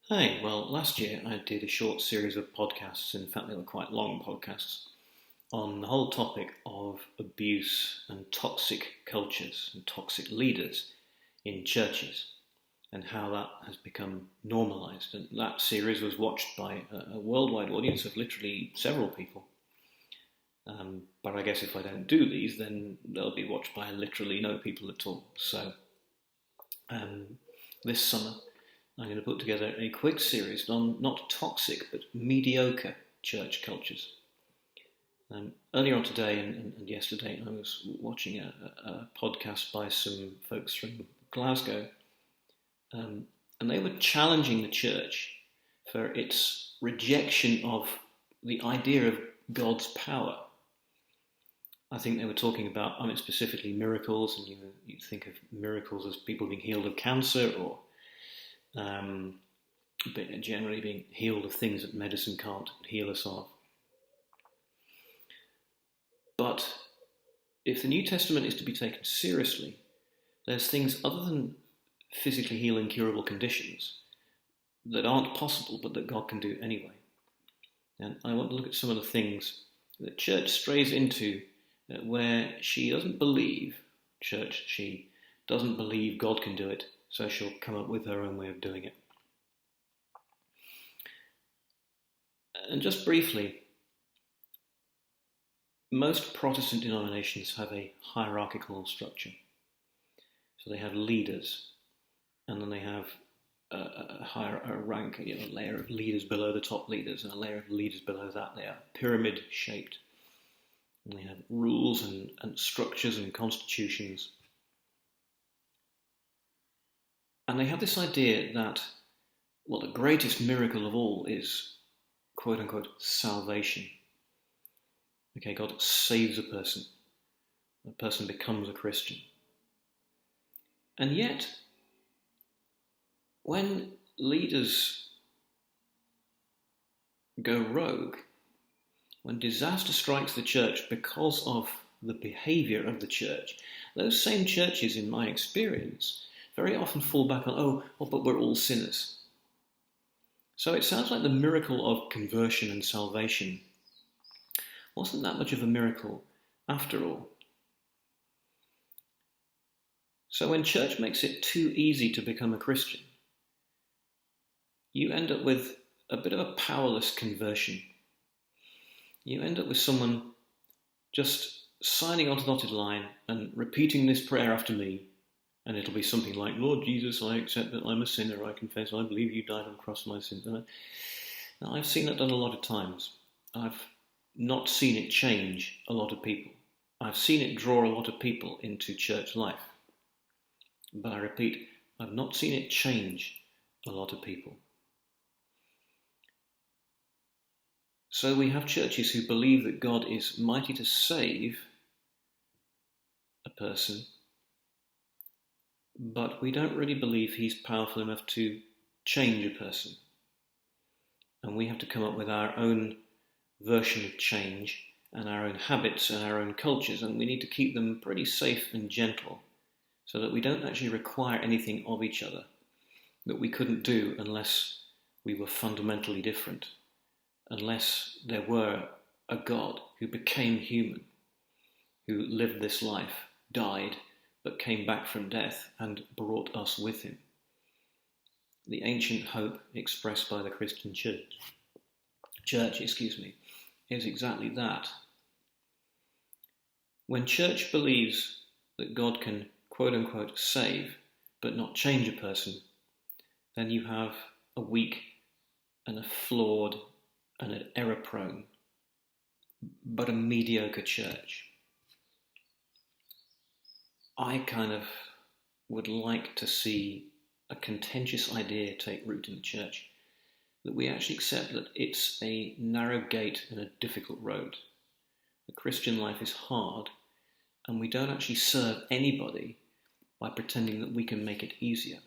Hey, well, last year I did a short series of podcasts, in fact, they were quite long podcasts, on the whole topic of abuse and toxic cultures and toxic leaders in churches and how that has become normalized. And that series was watched by a worldwide audience of literally several people. But I guess if I don't do these, then they'll be watched by literally no people at all. So um, this summer, I'm going to put together a quick series on not toxic but mediocre church cultures. Earlier on today and yesterday, I was watching a podcast by some folks from Glasgow, and they were challenging the church for its rejection of the idea of God's power. I think they were talking about, specifically miracles, and you think of miracles as people being healed of cancer or but generally being healed of things that medicine can't heal us of. But if the New Testament is to be taken seriously, there's things other than physically healing curable conditions that aren't possible but that God can do anyway. And I want to look at some of the things that church strays into where she doesn't believe God can do it, so she'll come up with her own way of doing it. And just briefly, most Protestant denominations have a hierarchical structure. So they have leaders, and then they have a rank, a layer of leaders below the top leaders, and a layer of leaders below that. They are pyramid-shaped. And they have rules and structures and constitutions. And they have this idea that, well, the greatest miracle of all is, quote-unquote, salvation. Okay, God saves a person becomes a Christian. And yet, when leaders go rogue, when disaster strikes the church because of the behaviour of the church, those same churches, in my experience, very often fall back on, but we're all sinners. So it sounds like the miracle of conversion and salvation wasn't that much of a miracle after all. So when church makes it too easy to become a Christian, you end up with a bit of a powerless conversion. You end up with someone just signing on to the dotted line and repeating this prayer after me, and it'll be something like, Lord Jesus, I accept that I'm a sinner, I confess, I believe you died on the cross for my sins. Now, I've seen that done a lot of times. I've not seen it change a lot of people. I've seen it draw a lot of people into church life. But I repeat, I've not seen it change a lot of people. So we have churches who believe that God is mighty to save a person, but we don't really believe he's powerful enough to change a person. And we have to come up with our own version of change and our own habits and our own cultures, and we need to keep them pretty safe and gentle so that we don't actually require anything of each other that we couldn't do unless we were fundamentally different, unless there were a God who became human, who lived this life, died, but came back from death and brought us with him. The ancient hope expressed by the Christian church, is exactly that. When church believes that God can, quote-unquote, save, but not change a person, then you have a weak and a flawed and an error-prone, but a mediocre church. I kind of would like to see a contentious idea take root in the church, that we actually accept that it's a narrow gate and a difficult road. The Christian life is hard, and we don't actually serve anybody by pretending that we can make it easier.